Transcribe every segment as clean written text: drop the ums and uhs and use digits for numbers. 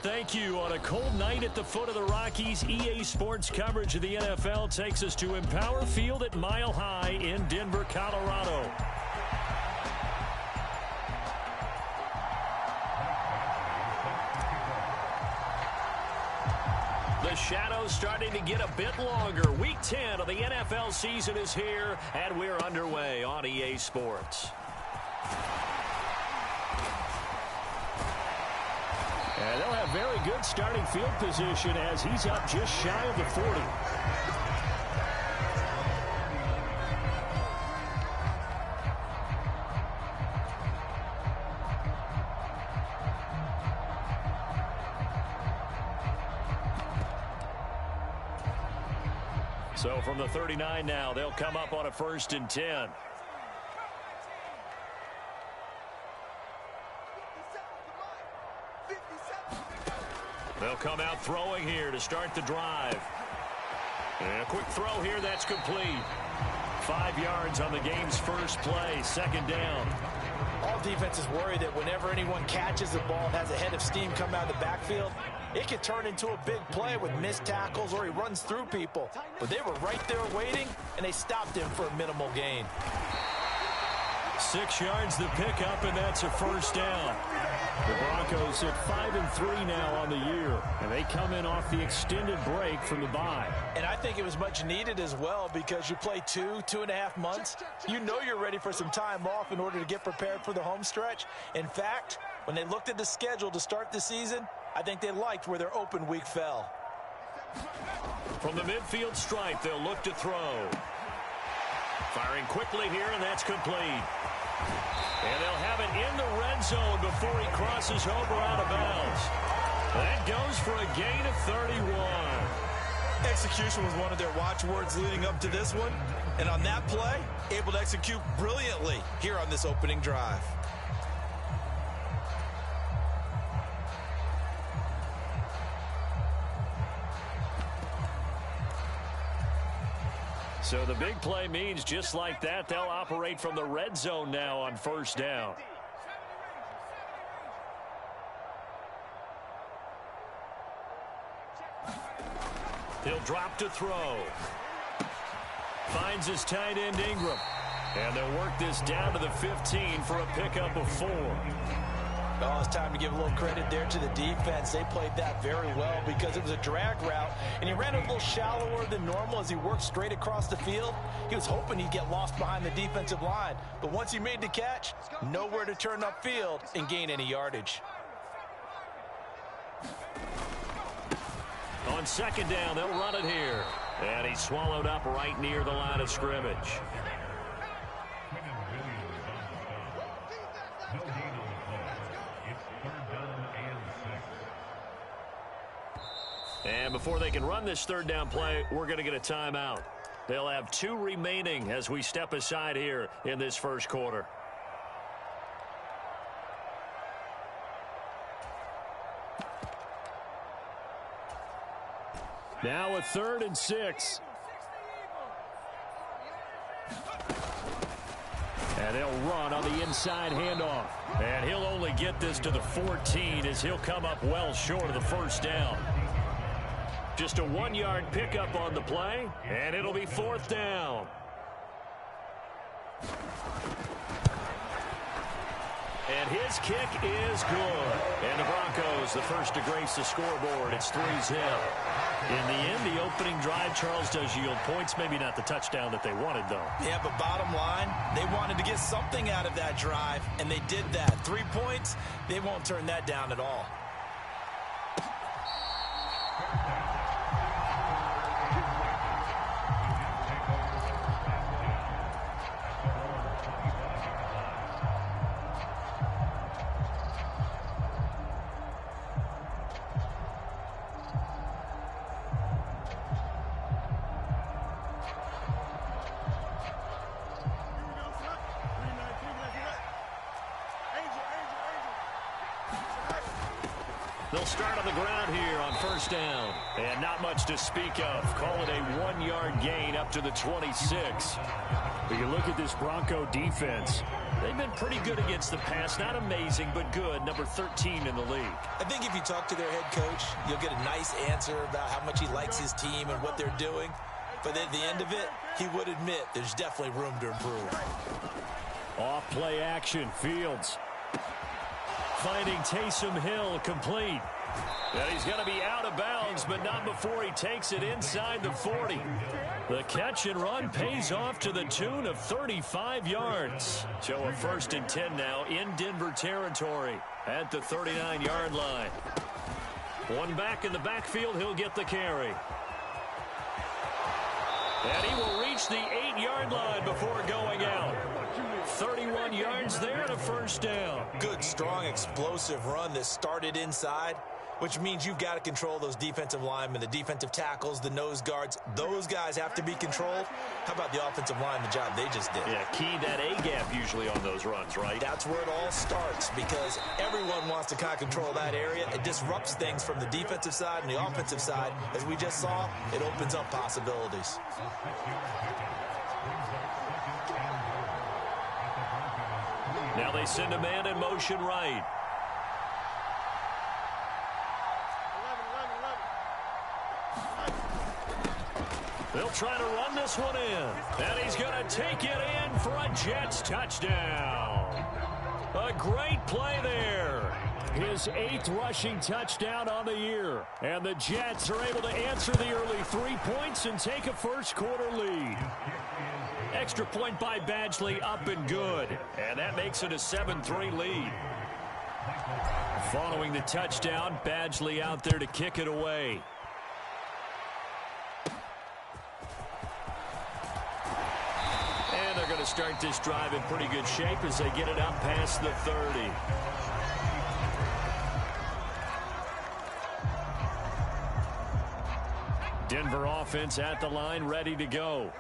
thank you. On a cold night at the foot of the Rockies, EA Sports coverage of the NFL takes us to Empower Field at Mile High in Denver, Colorado. The shadow's starting to get a bit longer. Week 10 of the NFL season is here, and we're underway on EA Sports. And they'll have very good starting field position as he's up just shy of the 40. So from the 39 now, they'll come up on a 1st and 10. They'll come out throwing here to start the drive. And a quick throw here, that's complete. 5 yards on the game's first play, 2nd down. All defenses worry that whenever anyone catches the ball and has a head of steam come out of the backfield, it can turn into a big play with missed tackles or he runs through people. But they were right there waiting, and they stopped him for a minimal gain. 6 yards the pickup, and that's a 1st down. The Broncos at 5-3 now on the year, and they come in off the extended break from the bye. And I think it was much needed as well because you play 2.5 months. You know you're ready for some time off in order to get prepared for the home stretch. In fact, when they looked at the schedule to start the season, I think they liked where their open week fell. From the midfield stripe, they'll look to throw. Firing quickly here, and that's complete. And they'll have it in the red zone before he crosses over out of bounds. That goes for a gain of 31. Execution was one of their watchwords leading up to this one. And on that play, able to execute brilliantly here on this opening drive. So the big play means just like that, they'll operate from the red zone now on 1st down. He'll drop to throw. Finds his tight end Ingram. And they'll work this down to the 15 for a pickup of 4. Oh, it's time to give a little credit there to the defense. They played that very well because it was a drag route, and he ran a little shallower than normal as he worked straight across the field. He was hoping he'd get lost behind the defensive line, but once he made the catch, nowhere to turn upfield and gain any yardage. On 2nd down, they'll run it here. And he's swallowed up right near the line of scrimmage. And before they can run this 3rd down play, we're going to get a timeout. They'll have 2 remaining as we step aside here in this 1st quarter. Now a 3rd and 6. And they'll run on the inside handoff. And he'll only get this to the 14 as he'll come up well short of the 1st down. Just a 1-yard pickup on the play, and it'll be 4th down. And his kick is good. And the Broncos, the first to grace the scoreboard. It's 3-0. In the end, the opening drive, Charles, does yield points. Maybe not the touchdown that they wanted, though. Yeah, but bottom line, they wanted to get something out of that drive, and they did that. 3 points, they won't turn that down at all. They'll start on the ground here on 1st down. And not much to speak of. Call it a 1-yard gain up to the 26. But you look at this Bronco defense. They've been pretty good against the pass. Not amazing, but good. Number 13 in the league. I think if you talk to their head coach, you'll get a nice answer about how much he likes his team and what they're doing. But at the end of it, he would admit there's definitely room to improve. Off play action. Fields finding Taysom Hill, complete. And he's going to be out of bounds, but not before he takes it inside the 40. The catch and run pays off to the tune of 35 yards. So a 1st and 10 now in Denver territory at the 39-yard line. One back in the backfield, he'll get the carry. And he will reach the 8-yard line before going out. 31 yards there and a 1st down. Good, strong, explosive run that started inside, which means you've got to control those defensive linemen, the defensive tackles, the nose guards. Those guys have to be controlled. How about the offensive line, the job they just did? Yeah, key that A-gap usually on those runs, right? That's where it all starts, because everyone wants to kind of control that area. It disrupts things from the defensive side and the offensive side. As we just saw, it opens up possibilities. Now they send a man in motion right. They'll try to run this one in. And he's going to take it in for a Jets touchdown. A great play there. His 8th rushing touchdown on the year. And the Jets are able to answer the early 3 points and take a first-quarter lead. Extra point by Badgley, up and good. And that makes it a 7-3 lead. Following the touchdown, Badgley out there to kick it away. And they're going to start this drive in pretty good shape as they get it up past the 30. Denver offense at the line, ready to go.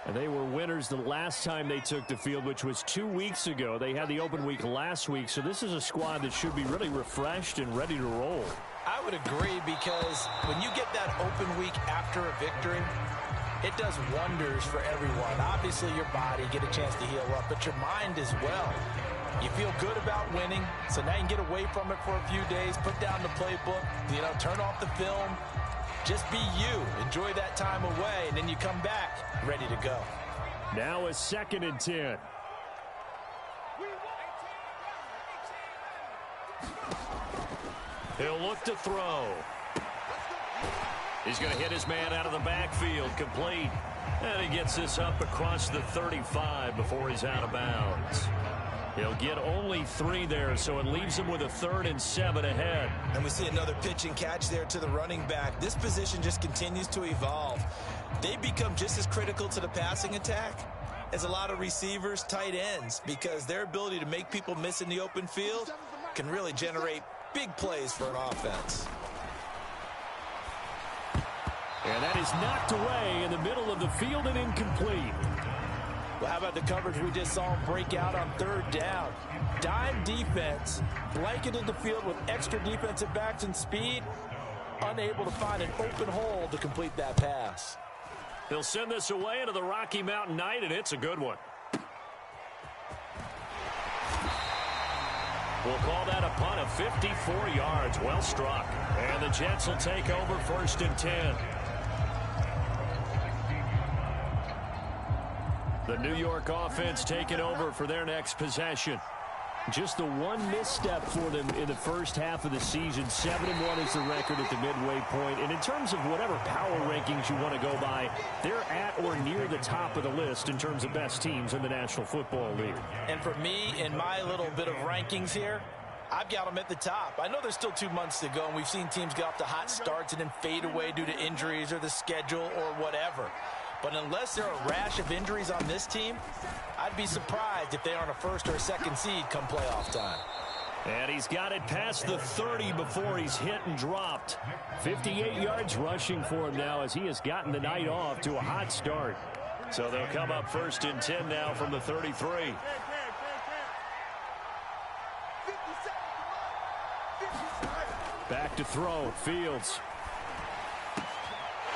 And they were winners the last time they took the field, which was 2 weeks ago. They had the open week last week, so this is a squad that should be really refreshed and ready to roll. I would agree, because when you get that open week after a victory, it does wonders for everyone. Obviously, your body, get a chance to heal up, but your mind as well. You feel good about winning, so now you can get away from it for a few days, put down the playbook, turn off the film. Just be you. Enjoy that time away, and then you come back ready to go. Now a 2nd and 10. He'll look to throw. He's going to hit his man out of the backfield, complete. And he gets this up across the 35 before he's out of bounds. He'll get only 3 there, so it leaves him with a 3rd and 7 ahead. And we see another pitch and catch there to the running back. This position just continues to evolve. They become just as critical to the passing attack as a lot of receivers, tight ends, because their ability to make people miss in the open field can really generate big plays for an offense. And that is knocked away in the middle of the field and incomplete. Well, how about the coverage we just saw him break out on 3rd down? Dime defense, blanketed the field with extra defensive backs and speed, unable to find an open hole to complete that pass. He'll send this away into the Rocky Mountain night, and it's a good one. We'll call that a punt of 54 yards. Well struck. And the Jets will take over 1st and 10. The New York offense taking over for their next possession. Just the one misstep for them in the first half of the season. 7-1 is the record at the midway point. And in terms of whatever power rankings you want to go by, they're at or near the top of the list in terms of best teams in the National Football League. And for me, in my little bit of rankings here, I've got them at the top. I know there's still 2 months to go, and we've seen teams get off to hot starts and then fade away due to injuries or the schedule or whatever. But unless there are a rash of injuries on this team, I'd be surprised if they aren't a 1st or a 2nd seed come playoff time. And he's got it past the 30 before he's hit and dropped. 58 yards rushing for him now as he has gotten the night off to a hot start. So they'll come up 1st and 10 now from the 33. Back to throw. Fields.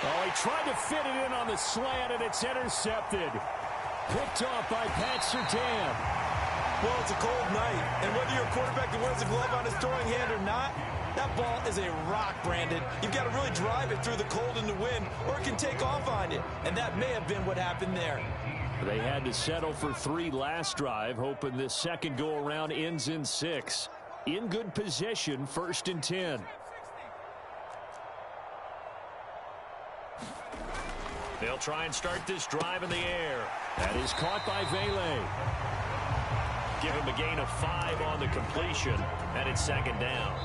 Oh, he tried to fit it in on the slant, and it's intercepted. Picked off by Pat Surtain. Well, it's a cold night, and whether you're a quarterback that wears a glove on his throwing hand or not, that ball is a rock, Brandon. You've got to really drive it through the cold and the wind, or it can take off on you, and that may have been what happened there. They had to settle for 3 last drive, hoping this second go-around ends in 6. In good position, 1st and 10. They'll try and start this drive in the air. That is caught by Vele. Give him a gain of 5 on the completion, and it's 2nd down.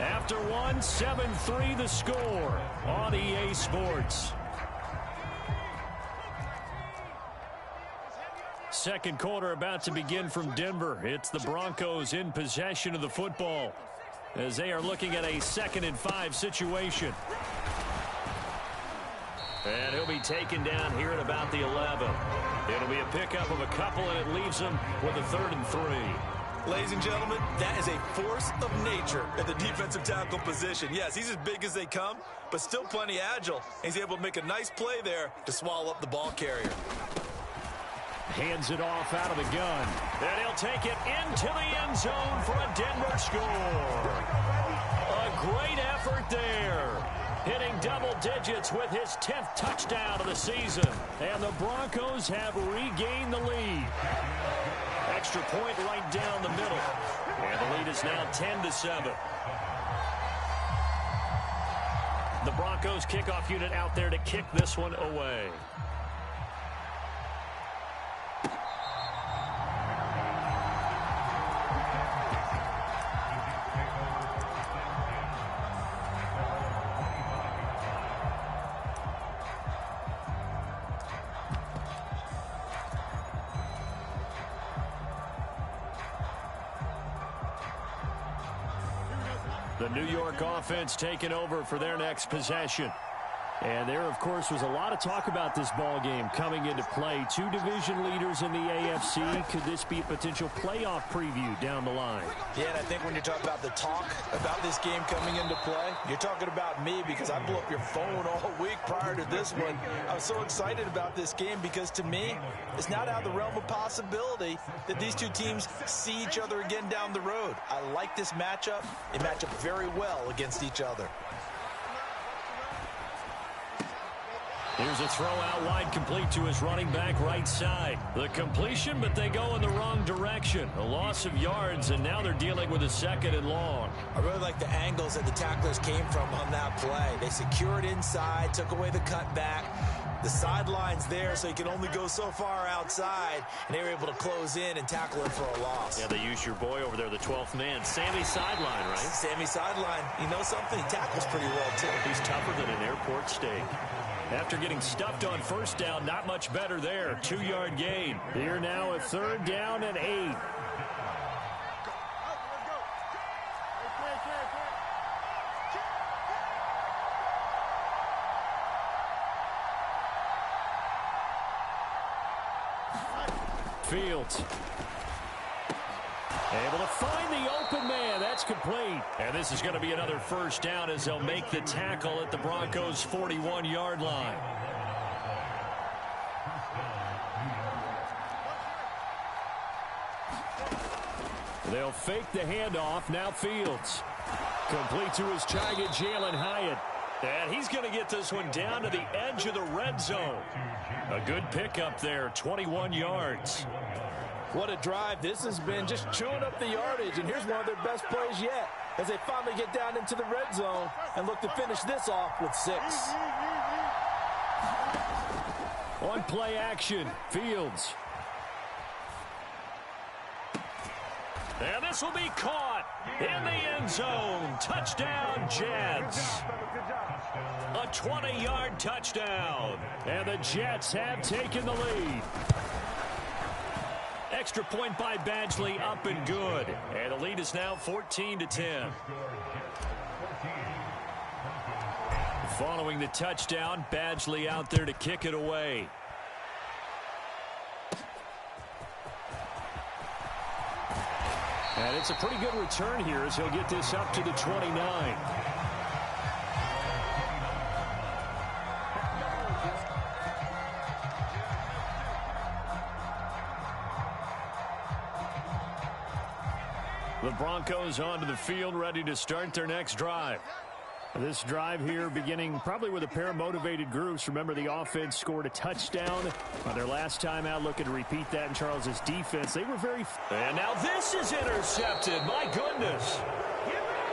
After 1, 7-3 the score on EA Sports. Second quarter about to begin from Denver. It's the Broncos in possession of the football as they are looking at a 2nd and 5 situation. And he'll be taken down here at about the 11. It'll be a pickup of a couple, and it leaves him with a 3rd and 3. Ladies and gentlemen, that is a force of nature at the defensive tackle position. Yes, he's as big as they come, but still plenty agile. He's able to make a nice play there to swallow up the ball carrier. Hands it off out of the gun. And he'll take it into the end zone for a Denver score. A great effort there. Hitting double digits with his 10th touchdown of the season. And the Broncos have regained the lead. Extra point right down the middle. And the lead is now 10-7. The Broncos kickoff unit out there to kick this one away. The New York offense taking over for their next possession. And there, of course, was a lot of talk about this ball game coming into play. 2 division leaders in the AFC. Could this be a potential playoff preview down the line? Yeah, and I think when you're talking about the talk about this game coming into play, you're talking about me because I blew up your phone all week prior to this one. I was so excited about this game because, to me, it's not out of the realm of possibility that these two teams see each other again down the road. I like this matchup. They match up very well against each other. Here's a throw out wide, complete to his running back right side. The completion, but they go in the wrong direction. A loss of yards, and now they're dealing with a 2nd and long. I really like the angles that the tacklers came from on that play. They secured inside, took away the cutback. The sideline's there, so he can only go so far outside, and they were able to close in and tackle him for a loss. Yeah, they used your boy over there, the 12th man. Sammy Sideline, right? Sammy Sideline. You know something? He tackles pretty well, too. He's tougher than an airport steak. After getting stuffed on 1st down, not much better there. 2-yard gain. Here now a 3rd down and 8. Fields. Able to find the open man. That's complete. And this is going to be another 1st down as they'll make the tackle at the Broncos' 41-yard line. They'll fake the handoff. Now Fields. Complete to his target, Jalen Hyatt. And he's going to get this one down to the edge of the red zone. A good pickup there, 21 yards. What a drive. This has been just chewing up the yardage, and here's one of their best plays yet as they finally get down into the red zone and look to finish this off with 6. On play action, Fields. And this will be caught in the end zone. Touchdown, Jets. A 20-yard touchdown. And the Jets have taken the lead. Extra point by Badgley, up and good. And the lead is now 14-10. Following the touchdown, Badgley out there to kick it away. And it's a pretty good return here as he'll get this up to the 29. The Broncos onto the field, ready to start their next drive. This drive here beginning probably with a pair of motivated groups. Remember, the offense scored a touchdown on their last time out. Looking to repeat that in Charles's defense. They were very... And now this is intercepted. My goodness.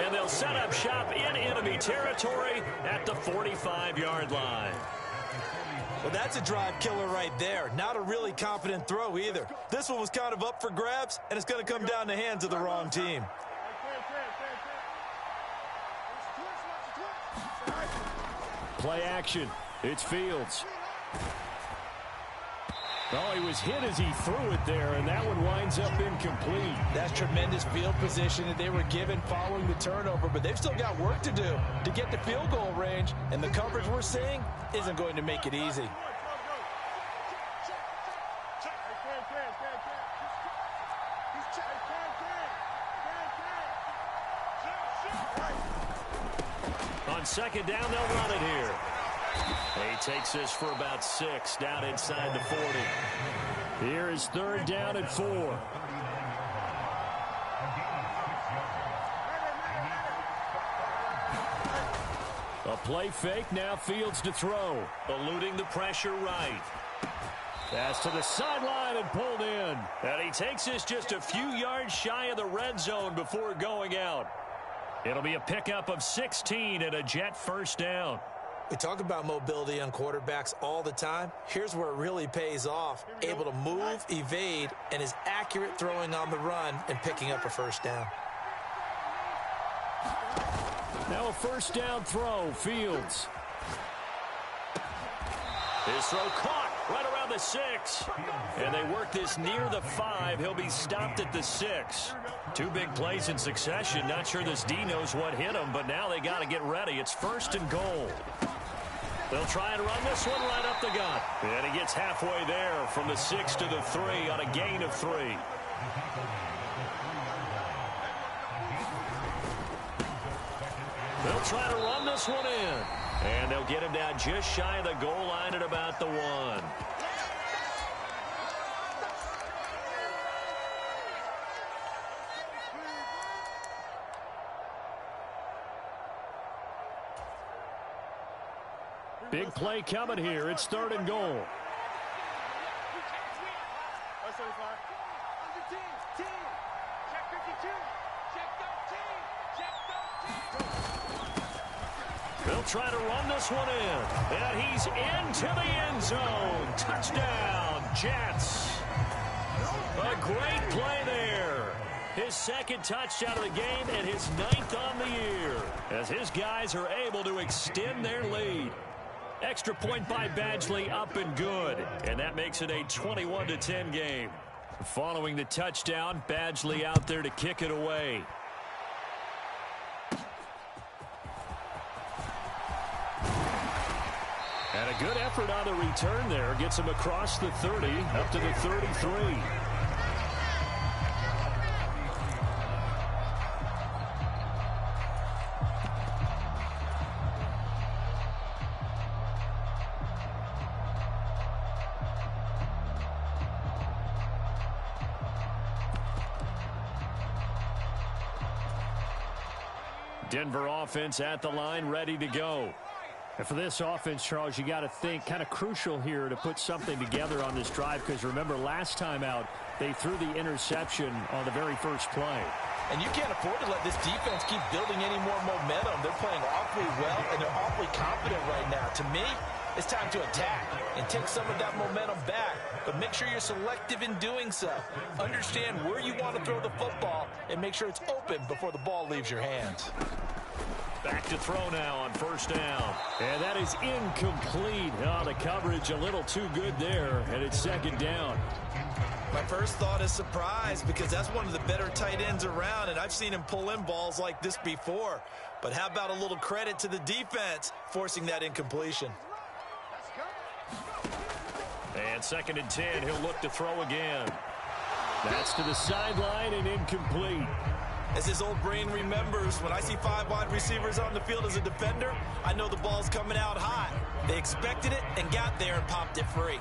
And they'll set up shop in enemy territory at the 45-yard line. Well, that's a drive killer right there. Not a really confident throw either. This one was kind of up for grabs, and it's going to come down the hands of the wrong team. Play action. It's Fields. Oh, he was hit as he threw it there, and that one winds up incomplete. That's tremendous field position that they were given following the turnover, but they've still got work to do to get to field goal range, and the coverage we're seeing isn't going to make it easy. On second down, they'll run it here. He takes this for about 6 down inside the 40. Here is third down and 4. A play fake, now Fields to throw. Eluding the pressure right. Pass to the sideline and pulled in. And he takes this just a few yards shy of the red zone before going out. It'll be a pickup of 16 and a Jet first down. We talk about mobility on quarterbacks all the time. Here's where it really pays off. Able to move, evade, and is accurate throwing on the run and picking up a first down. Now a first down throw, Fields. His throw caught right around the 6. And they work this near the 5. He'll be stopped at the 6. 2 big plays in succession. Not sure this D knows what hit him, but now they got to get ready. It's first and goal. They'll try and run this one right up the gut. And he gets halfway there from the 6 to the 3 on a gain of 3. They'll try to run this one in. And they'll get him down just shy of the goal line at about the 1. Big play coming here. It's third and goal. They'll try to run this one in. And he's into the end zone. Touchdown, Jets. A great play there. His second touchdown of the game and his 9th on the year, as his guys are able to extend their lead. Extra point by Badgley, up and good. And that makes it a 21-10 game. Following the touchdown, Badgley out there to kick it away. And a good effort on the return there. Gets him across the 30, up to the 33. Denver offense at the line, ready to go. And for this offense, Charles, you got to think kind of crucial here to put something together on this drive, because remember last time out they threw the interception on the very first play. And you can't afford to let this defense keep building any more momentum. They're playing awfully well, and they're awfully confident right now. To me, it's time to attack and take some of that momentum back, but make sure you're selective in doing so. Understand where you want to throw the football and make sure it's open before the ball leaves your hands. Back to throw now on first down. And that is incomplete. Oh, the coverage a little too good there, and it's second down. My first thought is surprise, because that's one of the better tight ends around, and I've seen him pull in balls like this before. But how about a little credit to the defense forcing that incompletion? And second and 10, he'll look to throw again. That's to the sideline and incomplete. As his old brain remembers, when I see 5 wide receivers on the field as a defender, I know the ball's coming out hot. They expected it and got there and popped it free.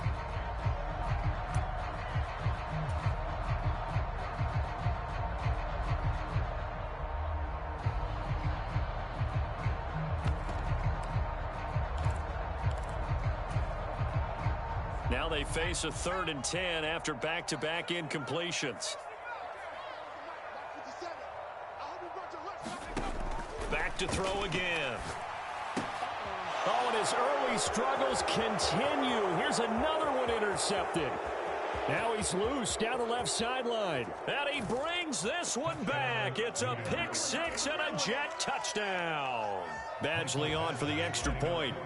Now they face a 3rd and 10 after back-to-back incompletions. Back to throw again. Oh, and his early struggles continue. Here's another one intercepted. Now he's loose down the left sideline. And he brings this one back. It's a pick 6 and a Jet touchdown. Badgley on for the extra point.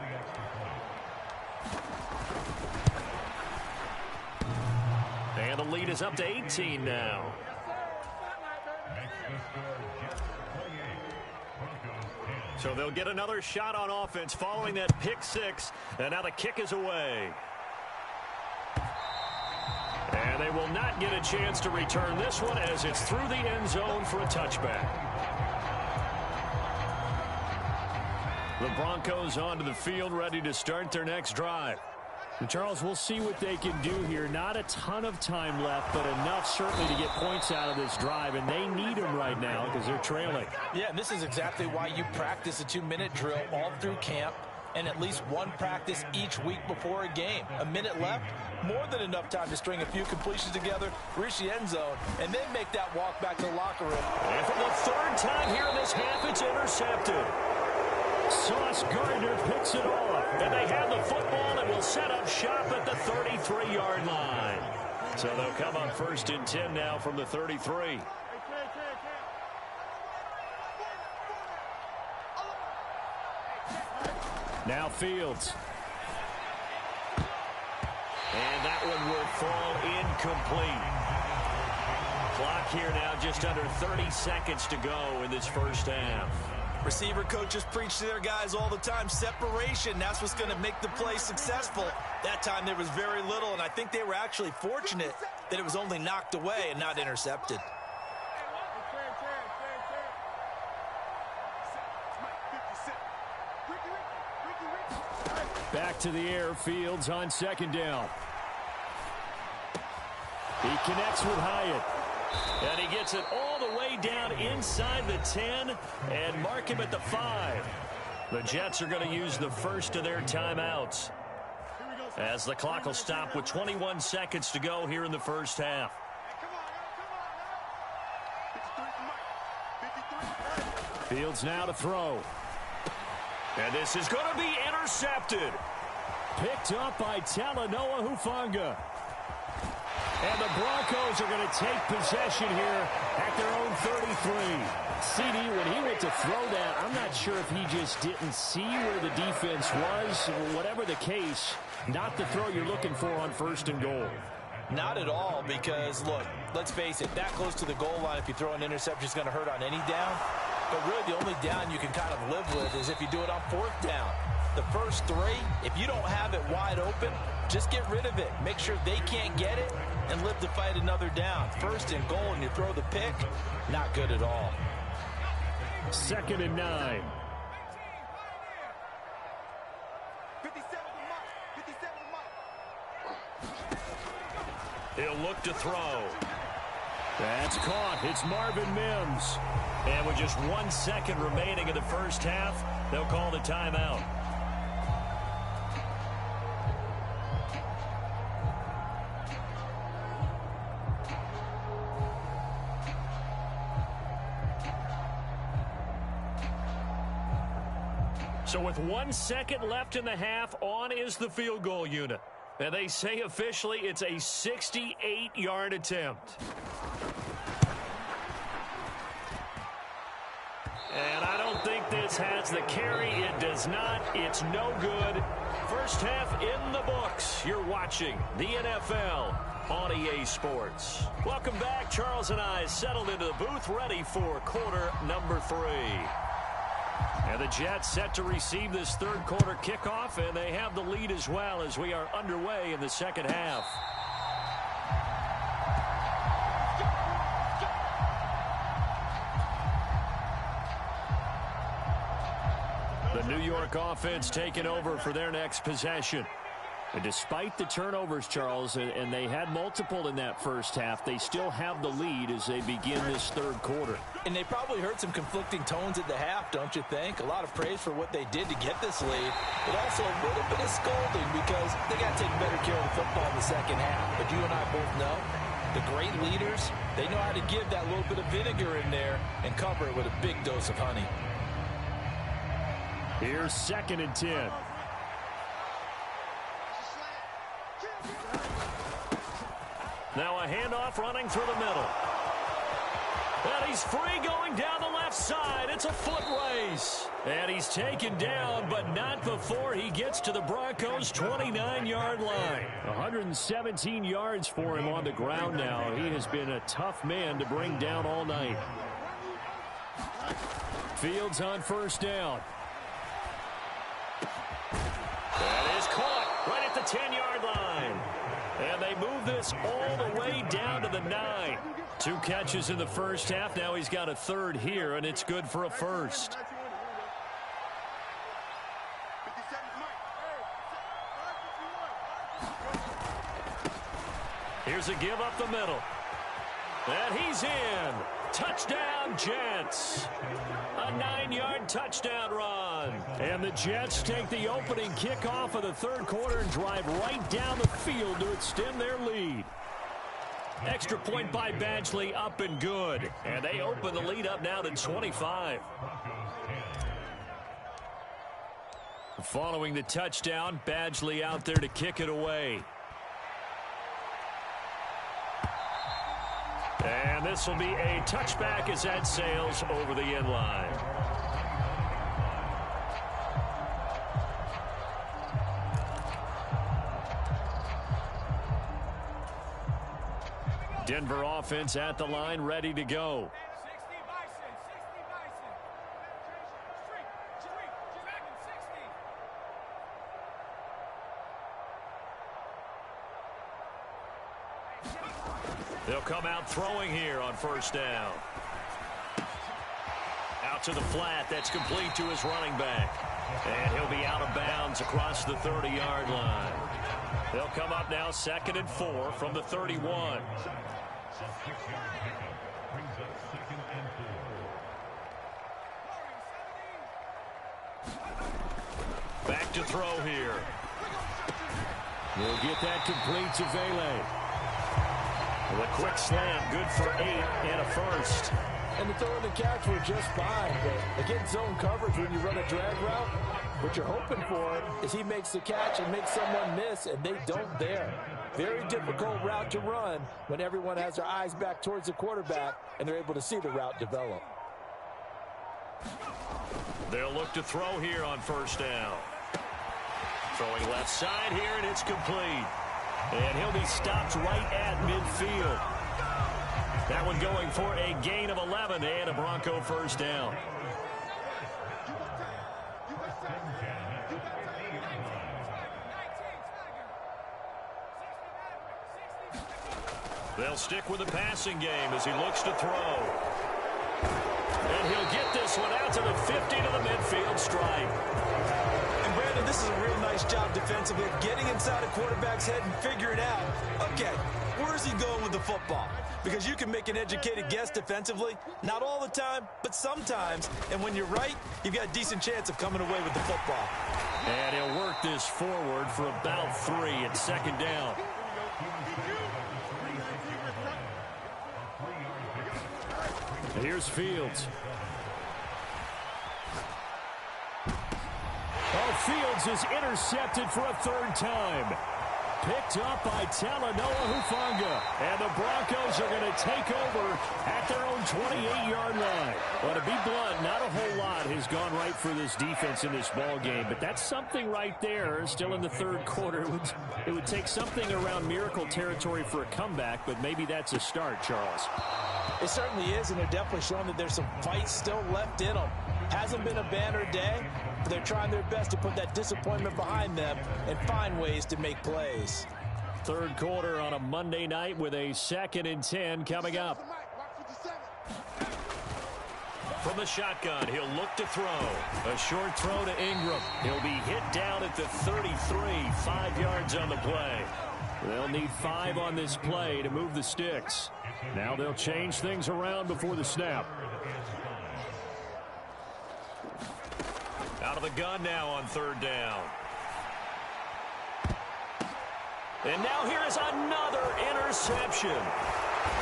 And the lead is up to 18 now. So they'll get another shot on offense following that pick 6. And now the kick is away. And they will not get a chance to return this one as it's through the end zone for a touchback. The Broncos onto the field, ready to start their next drive. And Charles, we'll see what they can do here. Not a ton of time left, but enough certainly to get points out of this drive, and they need them right now because they're trailing. Yeah, and this is exactly why you practice a 2-minute drill all through camp and at least one practice each week before a game. A minute left, more than enough time to string a few completions together, reach the end zone, and then make that walk back to the locker room. And for the 3rd time here in this half, it's intercepted. Sauce Gardner picks it off. And they have the football and will set up shop at the 33-yard line. So they'll come on 1st and 10 now from the 33. Now Fields. And that one will fall incomplete. Clock here now just under 30 seconds to go in this first half. Receiver coaches preach to their guys all the time. Separation, that's what's going to make the play successful. That time there was very little, and I think they were actually fortunate that it was only knocked away and not intercepted. Back to the air, Fields on 2nd down. He connects with Hyatt. And he gets it all the way down inside the 10 and mark him at the 5. The Jets are going to use the first of their timeouts as the clock will stop with 21 seconds to go here in the first half. Fields now to throw. And this is going to be intercepted. Picked up by Talanoa Hufanga. And the Broncos are going to take possession here at their own 33. CD, when he went to throw that, I'm not sure if he just didn't see where the defense was. Whatever the case, not the throw you're looking for on 1st and goal. Not at all, because, look, let's face it, that close to the goal line, if you throw an interception, is going to hurt on any down. But really, the only down you can kind of live with is if you do it on 4th down. The first 3, if you don't have it wide open, just get rid of it. Make sure they can't get it and live to fight another down. 1st and goal, and you throw the pick, not good at all. 2nd and 9. He'll look to throw. That's caught. It's Marvin Mims. And with just 1 second remaining in the first half, they'll call the timeout. So with 1 second left in the half, on is the field goal unit. And they say officially it's a 68-yard attempt. And I don't think this has the carry. It does not. It's no good. First half in the books. You're watching the NFL on EA Sports. Welcome back. Charles and I settled into the booth, ready for quarter number 3. And the Jets set to receive this 3rd quarter kickoff, and they have the lead as well as we are underway in the second half. The New York offense taking over for their next possession. And despite the turnovers, Charles, and they had multiple in that first half, they still have the lead as they begin this third quarter. And they probably heard some conflicting tones at the half, don't you think? A lot of praise for what they did to get this lead, but also a little bit of scolding because they got to take better care of the football in the second half. But you and I both know the great leaders, they know how to give that little bit of vinegar in there and cover it with a big dose of honey. Here's 2nd and 10. Now a handoff running through the middle. And he's free going down the left side. It's a foot race. And he's taken down, but not before he gets to the Broncos' 29-yard line. 117 yards for him on the ground now. He has been a tough man to bring down all night. Fields on 1st down. That is caught right at the 10-yard line. And they move this all the way down to the 9. 2 catches in the first half. Now he's got a 3rd here, and it's good for a 1st. Here's a give up the middle. And he's in. Touchdown, Jets. A 9-yard touchdown run. And the Jets take the opening kickoff of the third quarter and drive right down the field to extend their lead. Extra point by Badgley, up and good. And they open the lead up now to 25. Following the touchdown, Badgley out there to kick it away. And this will be a touchback as that sails over the end line. Denver offense at the line, ready to go. They'll come out throwing here on 1st down. Out to the flat. That's complete to his running back. And he'll be out of bounds across the 30-yard line. They'll come up now 2nd and 4 from the 31. Back to throw here. We'll get that complete to Vele. The quick slant, good for 8 and a 1st. And the throw and the catch were just fine. But again, zone coverage when you run a drag route, what you're hoping for is he makes the catch and makes someone miss, and they don't there. Very difficult route to run when everyone has their eyes back towards the quarterback and they're able to see the route develop. They'll look to throw here on 1st down. Throwing left side here, and it's complete. And he'll be stopped right at midfield. That one going for a gain of 11 and a Bronco 1st down. They'll stick with the passing game as he looks to throw. And he'll get this one out to the 50 to the midfield stripe. And Brandon, this is a real nice job defensively of getting inside a quarterback's head and figuring out, okay, where's he going with the football? Because you can make an educated guess defensively, not all the time, but sometimes. And when you're right, you've got a decent chance of coming away with the football. And he'll work this forward for about 3 at 2nd down. Here's Fields. Oh, Fields is intercepted for a 3rd time. Picked up by Talanoa Hufanga. And the Broncos are going to take over at their own 28-yard line. Well, to be blunt, not a whole lot has gone right for this defense in this ball game, but that's something right there. Still in the third quarter. It would take something around miracle territory for a comeback, but maybe that's a start, Charles. It certainly is, and they're definitely showing that there's some fight still left in them. Hasn't been a banner day, but they're trying their best to put that disappointment behind them and find ways to make plays. Third quarter on a Monday night with a 2nd and 10 coming up. From the shotgun, he'll look to throw. A short throw to Ingram. He'll be hit down at the 33, 5 yards on the play. They'll need 5 on this play to move the sticks. Now they'll change things around before the snap. Out of the gun now on 3rd down. And now here is another interception.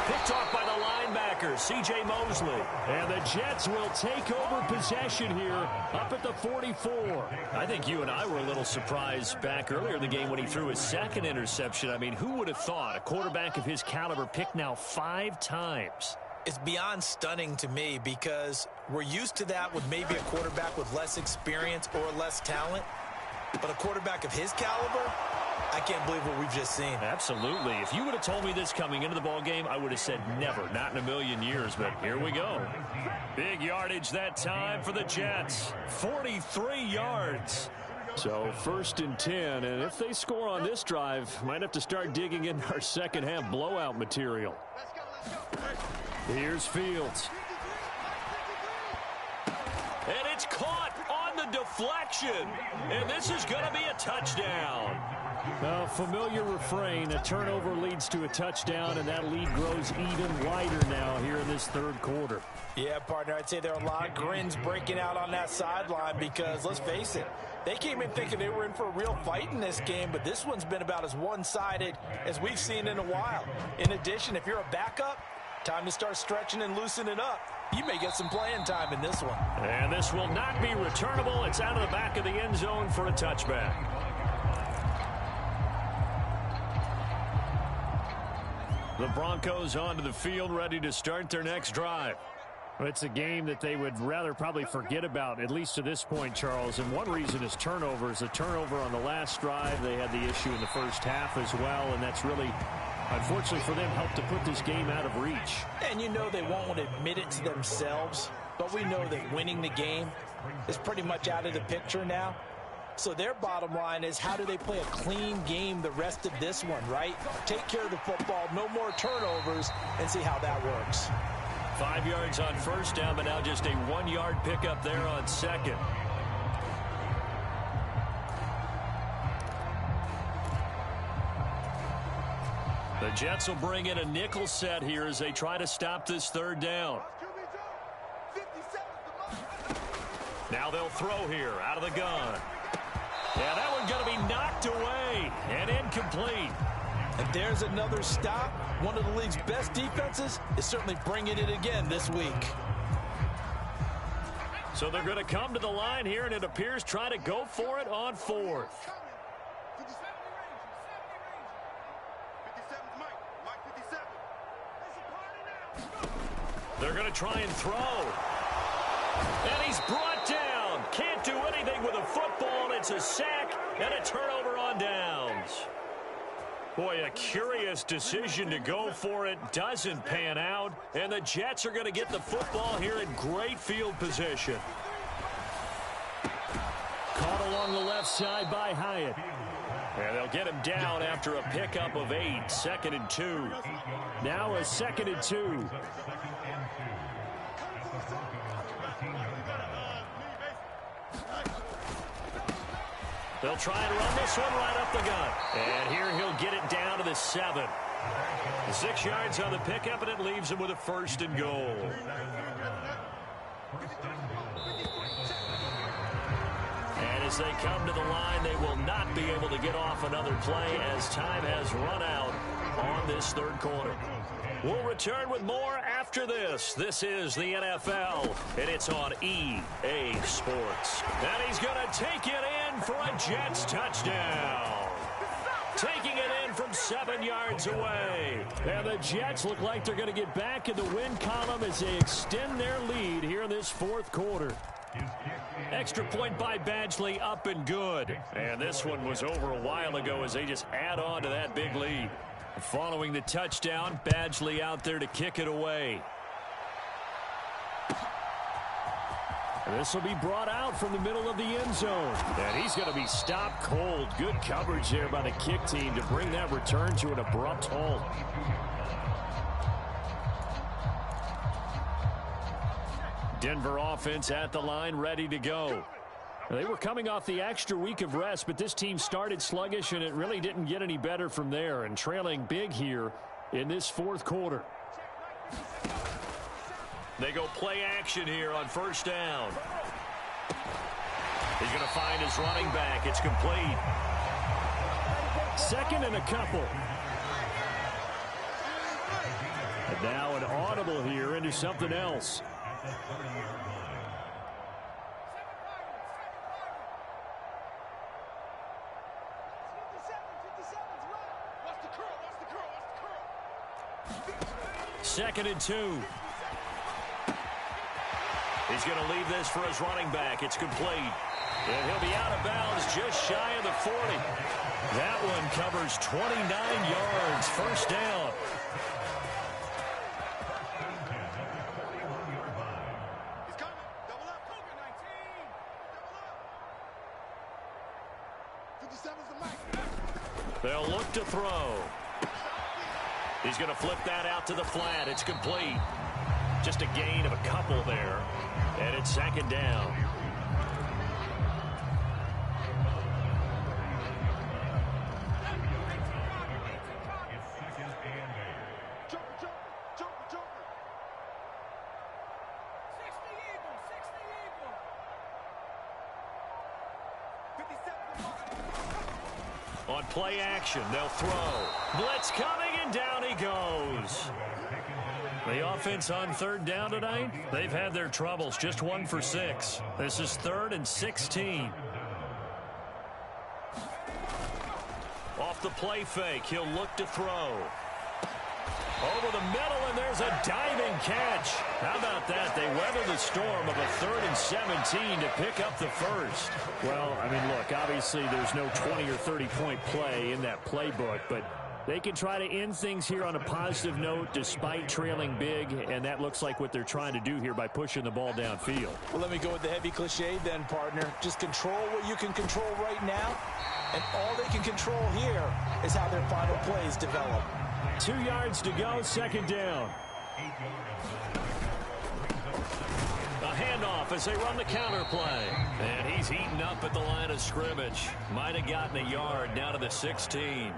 Picked off by the linebacker, C.J. Mosley. And the Jets will take over possession here up at the 44. I think you and I were a little surprised back earlier in the game when he threw his 2nd interception. I mean, who would have thought a quarterback of his caliber picked now 5 times? It's beyond stunning to me because we're used to that with maybe a quarterback with less experience or less talent. But a quarterback of his caliber, I can't believe what we've just seen. Absolutely. If you would have told me this coming into the ball game, I would have said never, not in a million years. But here we go. Big yardage that time for the Jets. 43 yards. So 1st and 10, and if they score on this drive, might have to start digging in our second half blowout material. Here's Fields. And it's caught on the deflection. And this is going to be a touchdown. A familiar refrain, a turnover leads to a touchdown, and that lead grows even wider now here in this 3rd quarter. Yeah, partner, I'd say there are a lot of grins breaking out on that sideline because, let's face it, they came in thinking they were in for a real fight in this game, but this one's been about as one-sided as we've seen in a while. In addition, if you're a backup, time to start stretching and loosening up. You may get some playing time in this one. And this will not be returnable. It's out of the back of the end zone for a touchback. The Broncos onto the field, ready to start their next drive. Well, it's a game that they would rather probably forget about, at least to this point, Charles. And one reason is turnovers. A turnover on the last drive. They had the issue in the first half as well, and that's really, unfortunately for them, helped to put this game out of reach. And you know they won't admit it to themselves, but we know that winning the game is pretty much out of the picture now. So their bottom line is, how do they play a clean game the rest of this one, right? Take care of the football, no more turnovers, and see how that works. 5 yards on 1st down, but now just a 1-yard pickup there on 2nd. The Jets will bring in a nickel set here as they try to stop this 3rd down. Now they'll throw here out of the gun. Yeah, that one's going to be knocked away and incomplete. And there's another stop. One of the league's best defenses is certainly bringing it again this week. So they're going to come to the line here, and it appears try to go for it on 4th. They're going to try and throw. And he's brought down. Can't do anything with a football. It's a sack and a turnover on downs. Boy, a curious decision to go for it. Doesn't pan out. And the Jets are going to get the football here in great field position. Caught along the left side by Hyatt. And they'll get him down after a pickup of 8. 2nd and 2. Now a 2nd and 2. They'll try and run this one right up the gut. And here he'll get it down to the 7. 6 yards on the pickup, and it leaves him with a 1st and goal. And as they come to the line, they will not be able to get off another play as time has run out on this 3rd quarter. We'll return with more after this. This is the NFL, and it's on EA Sports. And he's going to take it in for a Jets touchdown. Taking it in from 7 yards away. And the Jets look like they're going to get back in the win column as they extend their lead here in this 4th quarter. Extra point by Badgley, up and good. And this one was over a while ago as they just add on to that big lead. Following the touchdown, Badgley out there to kick it away. This will be brought out from the middle of the end zone. And he's going to be stopped cold. Good coverage there by the kick team to bring that return to an abrupt halt. Denver offense at the line, ready to go. They were coming off the extra week of rest, but this team started sluggish, and it really didn't get any better from there, and trailing big here in this fourth quarter. They go play action here on first down. He's going to find his running back. It's complete. Second and a couple. And now an audible here into something else. Second and 2. He's going to leave this for his running back. It's complete. And he'll be out of bounds just shy of the 40. That one covers 29 yards. First down. He's coming. Double up. Cougar 19. Double up. 57's the mic. They'll look to throw. He's going to flip that out to the flat. It's complete. Just a gain of a couple there. And it's second down. On play action, they'll throw. Blitz coming, and down he goes. The offense on third down tonight, they've had their troubles. Just 1 for 6. This is 3rd and 16. Off the play fake, he'll look to throw. Over the middle, and there's a diving catch. How about that? They weather the storm of a 3rd and 17 to pick up the first. Well, I mean, look, obviously there's no 20 or 30-point play in that playbook, but they can try to end things here on a positive note despite trailing big, and that looks like what they're trying to do here by pushing the ball downfield. Well, let me go with the heavy cliche then, partner. Just control what you can control right now, and all they can control here is how their final plays develop. 2 yards to go, second down. A handoff as they run the counter play. And he's eaten up at the line of scrimmage. Might have gotten a yard down to the 16.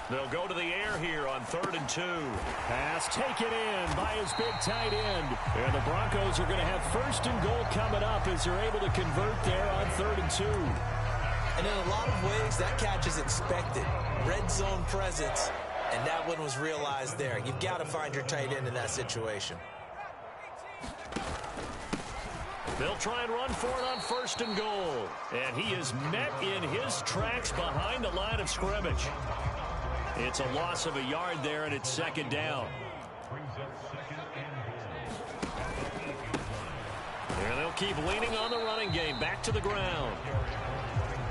They'll go to the air here on 3rd and 2. Pass taken in by his big tight end. And the Broncos are going to have 1st and goal coming up as they're able to convert there on 3rd and 2. And in a lot of ways, that catch is expected. Red zone presence, and that one was realized there. You've got to find your tight end in that situation. They'll try and run for it on 1st and goal. And he is met in his tracks behind the line of scrimmage. It's a loss of a yard there, and it's second down. And they'll keep leaning on the running game. Back to the ground.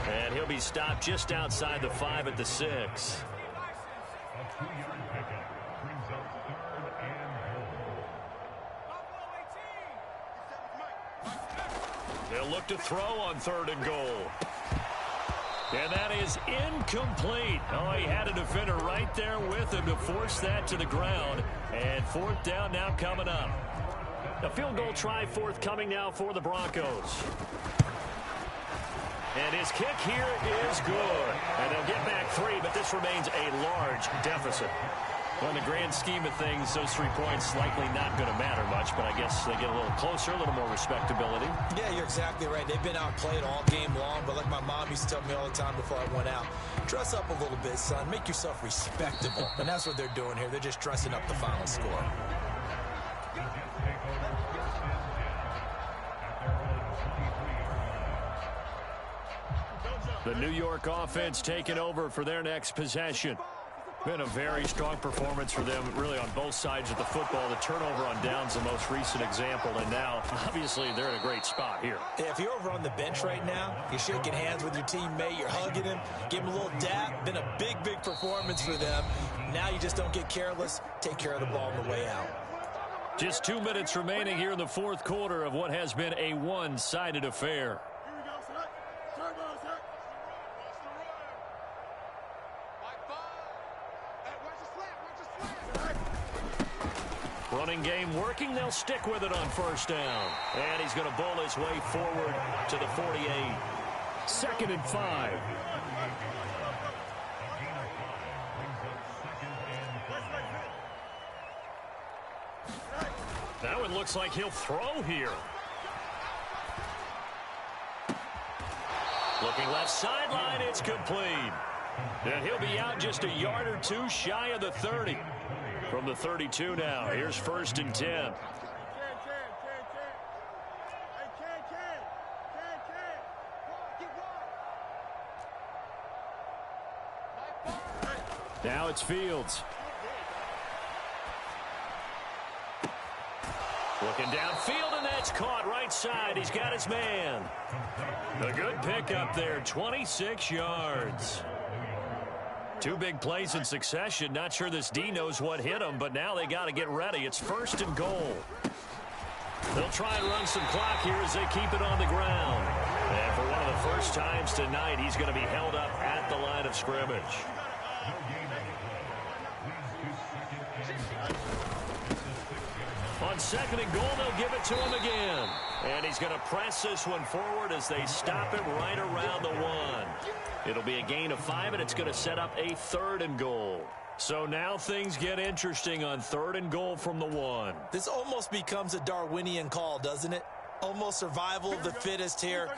And he'll be stopped just outside the 5 at the 6. They'll look to throw on 3rd and goal. And that is incomplete. Oh, he had a defender right there with him to force that to the ground. And 4th down now coming up. A field goal try forthcoming now for the Broncos. And his kick here is good. And they'll get back 3, but this remains a large deficit. Well, in the grand scheme of things, those 3 points likely not going to matter much, but I guess they get a little closer, a little more respectability. Yeah, you're exactly right. They've been outplayed all game long, but like my mom used to tell me all the time before I went out, dress up a little bit, son. Make yourself respectable. And that's what they're doing here. They're just dressing up the final score. The New York offense taking over for their next possession. Been a very strong performance for them, really, on both sides of the football. The turnover on downs, the most recent example, and now, obviously, they're in a great spot here. Yeah, if you're over on the bench right now, you're shaking hands with your teammate, you're hugging him, give him a little dap. Been a big, big performance for them. Now you just don't get careless. Take care of the ball on the way out. Just 2 minutes remaining here in the fourth quarter of what has been a one-sided affair. Passing game working. They'll stick with it on first down. And he's going to bowl his way forward to the 48. 2nd and 5. That one looks like he'll throw here. Looking left sideline, it's complete. And he'll be out just a yard or two shy of the 30. From the 32 now, here's 1st and 10. Now it's Fields. Looking downfield, and that's caught right side. He's got his man. A good pickup there, 26 yards. 2 big plays in succession. Not sure this D knows what hit him, but now they got to get ready. It's 1st and goal. They'll try and run some clock here as they keep it on the ground. And for one of the first times tonight, he's going to be held up at the line of scrimmage. On 2nd and goal, they'll give it to him again. And he's going to press this one forward as they stop it right around the 1. It'll be a gain of 5, and it's going to set up a 3rd and goal. So now things get interesting on 3rd and goal from the 1. This almost becomes a Darwinian call, doesn't it? Almost survival of the fittest here.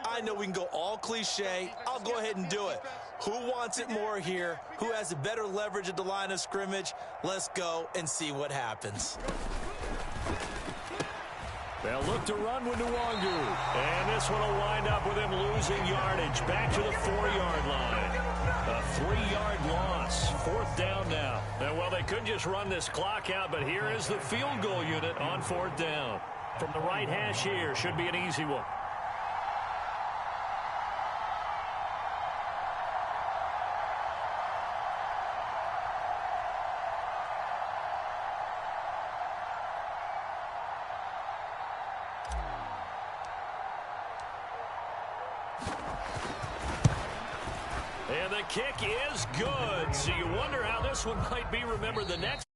I know we can go all cliche. I'll go ahead and do it. Who wants it more here? Who has a better leverage at the line of scrimmage? Let's go and see what happens. They'll look to run with Nwangu. And this one will wind up with him losing yardage back to the 4-yard line. A 3-yard loss. 4th down now. And well, they could just run this clock out, but here is the field goal unit on 4th down. From the right hash here, should be an easy one. And the kick is good. So you wonder how this one might be remembered the next